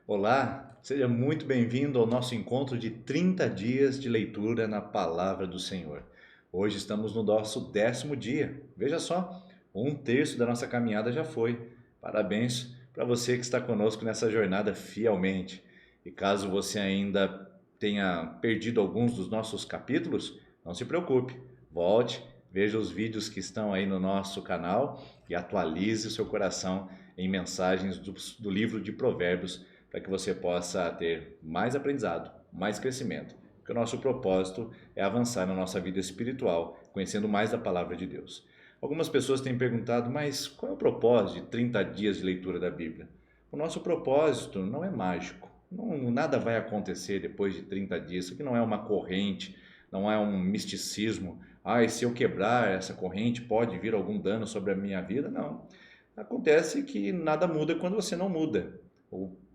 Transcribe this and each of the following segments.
Olá, seja muito bem-vindo ao nosso encontro de 30 dias de leitura na Palavra do Senhor. Hoje estamos no nosso 10º dia. Veja só, um terço da nossa caminhada já foi. Parabéns para você que está conosco nessa jornada fielmente. E caso você ainda tenha perdido alguns dos nossos capítulos, não se preocupe. Volte, veja os vídeos que estão aí no nosso canal e atualize o seu coração em mensagens do livro de Provérbios para que você possa ter mais aprendizado, mais crescimento. Porque o nosso propósito é avançar na nossa vida espiritual, conhecendo mais da palavra de Deus. Algumas pessoas têm perguntado, mas qual é o propósito de 30 dias de leitura da Bíblia? O nosso propósito não é mágico. Nada vai acontecer depois de 30 dias. Isso aqui não é uma corrente, não é um misticismo. E se eu quebrar essa corrente, pode vir algum dano sobre a minha vida? Não. Acontece que nada muda quando você não muda.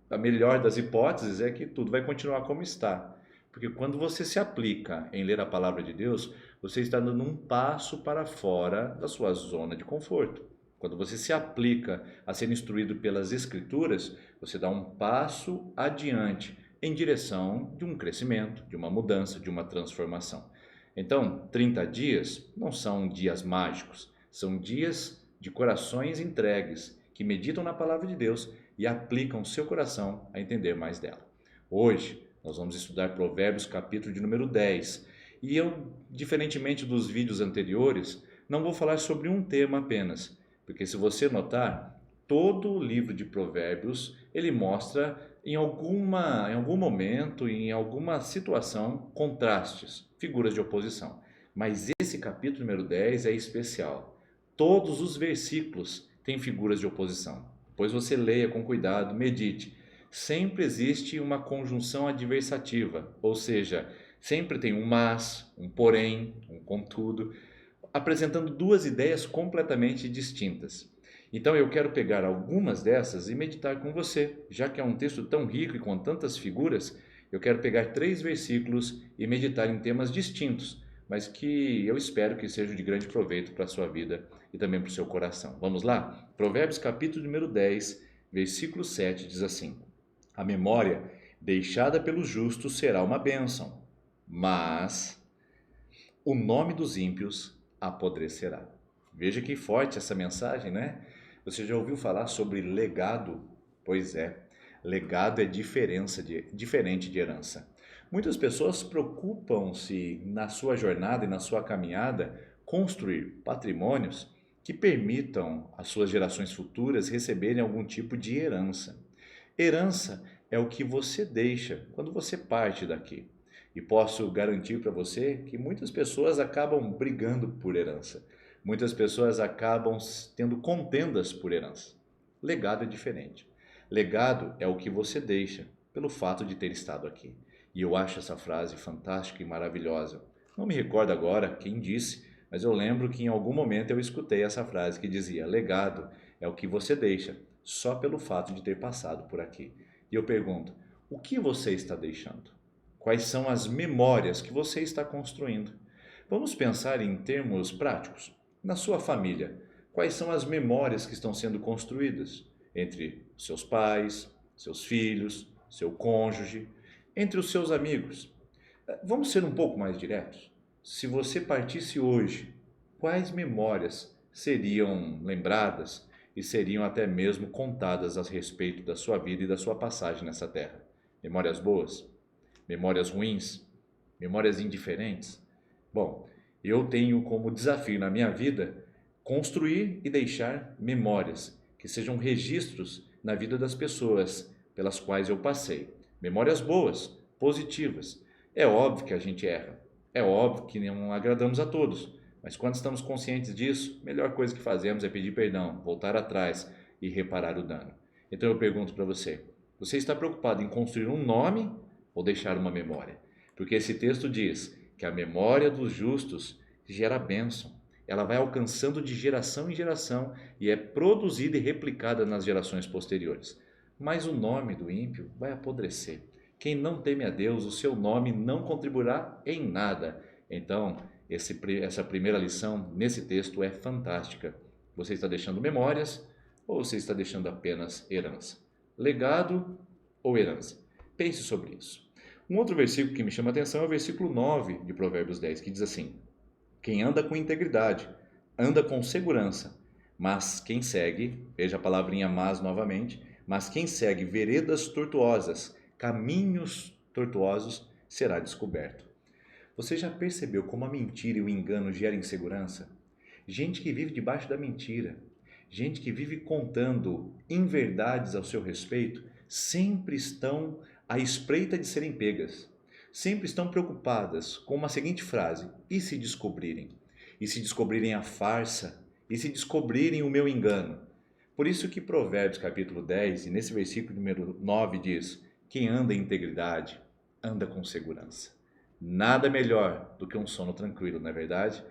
A melhor das hipóteses é que tudo vai continuar como está. Porque quando você se aplica em ler a palavra de Deus, você está dando um passo para fora da sua zona de conforto. Quando você se aplica a ser instruído pelas Escrituras, você dá um passo adiante em direção de um crescimento, de uma mudança, de uma transformação. Então, 30 dias não são dias mágicos, são dias de corações entregues que meditam na palavra de Deus e aplicam seu coração a entender mais dela. Hoje, nós vamos estudar Provérbios, capítulo de número 10. E eu, diferentemente dos vídeos anteriores, não vou falar sobre um tema apenas, porque se você notar, todo o livro de Provérbios, ele mostra em algum momento, em alguma situação, contrastes, figuras de oposição. Mas esse capítulo número 10 é especial. Todos os versículos têm figuras de oposição. Depois você leia com cuidado, medite. Sempre existe uma conjunção adversativa, ou seja, sempre tem um mas, um porém, um contudo, apresentando duas ideias completamente distintas. Então eu quero pegar algumas dessas e meditar com você, já que é um texto tão rico e com tantas figuras, eu quero pegar 3 versículos e meditar em temas distintos, mas que eu espero que sejam de grande proveito para a sua vida e também para o seu coração. Vamos lá? Provérbios capítulo número 10, versículo 7 diz assim: A memória deixada pelos justos será uma bênção, mas o nome dos ímpios apodrecerá. Veja que forte essa mensagem, né? Você já ouviu falar sobre legado? Pois é, legado é diferente de herança. Muitas pessoas preocupam-se na sua jornada e na sua caminhada construir patrimônios que permitam às suas gerações futuras receberem algum tipo de herança. Herança é o que você deixa quando você parte daqui. E posso garantir para você que muitas pessoas acabam brigando por herança. Muitas pessoas acabam tendo contendas por herança. Legado é diferente. Legado é o que você deixa pelo fato de ter estado aqui. E eu acho essa frase fantástica e maravilhosa. Não me recordo agora quem disse, mas eu lembro que em algum momento eu escutei essa frase que dizia: legado é o que você deixa só pelo fato de ter passado por aqui. E eu pergunto: o que você está deixando? Quais são as memórias que você está construindo? Vamos pensar em termos práticos. Na sua família, quais são as memórias que estão sendo construídas entre seus pais, seus filhos, seu cônjuge, entre os seus amigos? Vamos ser um pouco mais diretos. Se você partisse hoje, quais memórias seriam lembradas e seriam até mesmo contadas a respeito da sua vida e da sua passagem nessa terra? Memórias boas? Memórias ruins? Memórias indiferentes? Bom, eu tenho como desafio na minha vida construir e deixar memórias que sejam registros na vida das pessoas pelas quais eu passei. Memórias boas, positivas. É óbvio que a gente erra. É óbvio que não agradamos a todos. Mas quando estamos conscientes disso, a melhor coisa que fazemos é pedir perdão, voltar atrás e reparar o dano. Então eu pergunto para você: você está preocupado em construir um nome ou deixar uma memória? Porque esse texto diz que a memória dos justos gera bênção. Ela vai alcançando de geração em geração e é produzida e replicada nas gerações posteriores. Mas o nome do ímpio vai apodrecer. Quem não teme a Deus, o seu nome não contribuirá em nada. Então, essa primeira lição nesse texto é fantástica. Você está deixando memórias ou você está deixando apenas herança? Legado ou herança? Pense sobre isso. Um outro versículo que me chama a atenção é o versículo 9 de Provérbios 10, que diz assim: quem anda com integridade, anda com segurança, mas quem segue, veja a palavrinha mas novamente, mas quem segue veredas tortuosas, caminhos tortuosos, será descoberto. Você já percebeu como a mentira e o engano geram insegurança? Gente que vive debaixo da mentira, gente que vive contando inverdades ao seu respeito, sempre estão à espreita de serem pegas. Sempre estão preocupadas com uma seguinte frase: e se descobrirem? E se descobrirem a farsa? E se descobrirem o meu engano? Por isso que Provérbios capítulo 10, e nesse versículo número 9 diz: quem anda em integridade, anda com segurança. Nada melhor do que um sono tranquilo, não é verdade?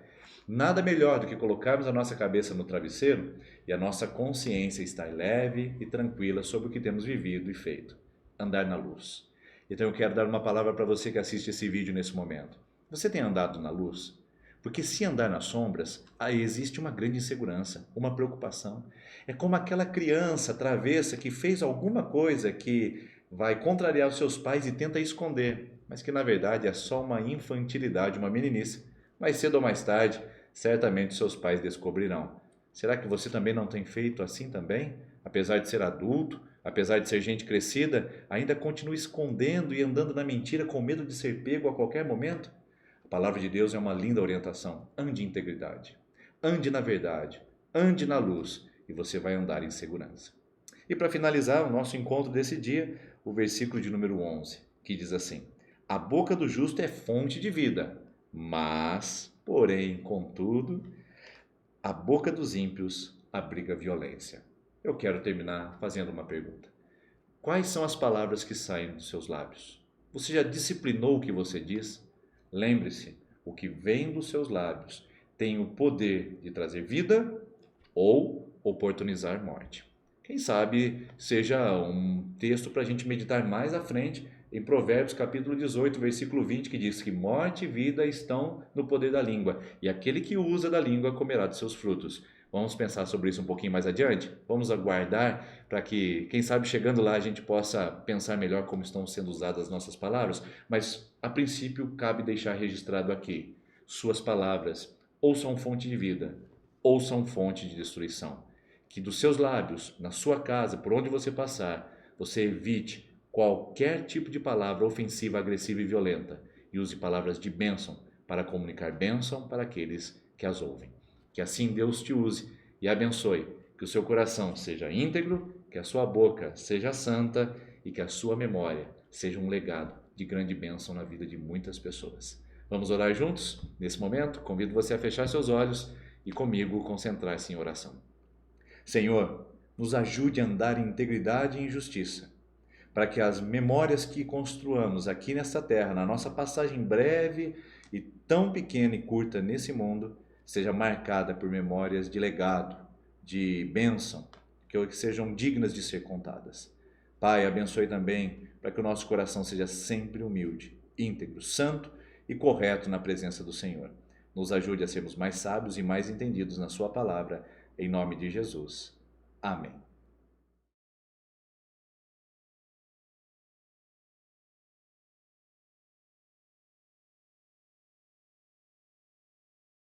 Nada melhor do que colocarmos a nossa cabeça no travesseiro e a nossa consciência estar leve e tranquila sobre o que temos vivido e feito. Andar na luz. Então eu quero dar uma palavra para você que assiste esse vídeo nesse momento. Você tem andado na luz? Porque se andar nas sombras, aí existe uma grande insegurança, uma preocupação. É como aquela criança travessa que fez alguma coisa que vai contrariar os seus pais e tenta esconder, mas que na verdade é só uma infantilidade, uma meninice. Mais cedo ou mais tarde, certamente seus pais descobrirão. Será que você também não tem feito assim também? Apesar de ser adulto, apesar de ser gente crescida, ainda continua escondendo e andando na mentira com medo de ser pego a qualquer momento? A palavra de Deus é uma linda orientação. Ande em integridade, ande na verdade, ande na luz e você vai andar em segurança. E para finalizar o nosso encontro desse dia, o versículo de número 11, que diz assim: a boca do justo é fonte de vida, mas, porém, contudo, a boca dos ímpios abriga violência. Eu quero terminar fazendo uma pergunta. Quais são as palavras que saem dos seus lábios? Você já disciplinou o que você diz? Lembre-se, o que vem dos seus lábios tem o poder de trazer vida ou oportunizar morte. Quem sabe seja um texto para a gente meditar mais à frente em Provérbios capítulo 18, versículo 20, que diz que morte e vida estão no poder da língua, e aquele que usa da língua comerá de seus frutos. Vamos pensar sobre isso um pouquinho mais adiante? Vamos aguardar para que, quem sabe, chegando lá a gente possa pensar melhor como estão sendo usadas as nossas palavras, mas a princípio cabe deixar registrado aqui: suas palavras ou são fonte de vida, ou são fonte de destruição. Que dos seus lábios, na sua casa, por onde você passar, você evite qualquer tipo de palavra ofensiva, agressiva e violenta, e use palavras de bênção para comunicar bênção para aqueles que as ouvem. Que assim Deus te use e abençoe, que o seu coração seja íntegro, que a sua boca seja santa e que a sua memória seja um legado de grande bênção na vida de muitas pessoas. Vamos orar juntos? Nesse momento, convido você a fechar seus olhos e comigo concentrar-se em oração. Senhor, nos ajude a andar em integridade e em justiça, para que as memórias que construamos aqui nesta terra, na nossa passagem breve e tão pequena e curta nesse mundo, seja marcada por memórias de legado, de bênção, que sejam dignas de ser contadas. Pai, abençoe também para que o nosso coração seja sempre humilde, íntegro, santo e correto na presença do Senhor. Nos ajude a sermos mais sábios e mais entendidos na sua palavra, em nome de Jesus. Amém.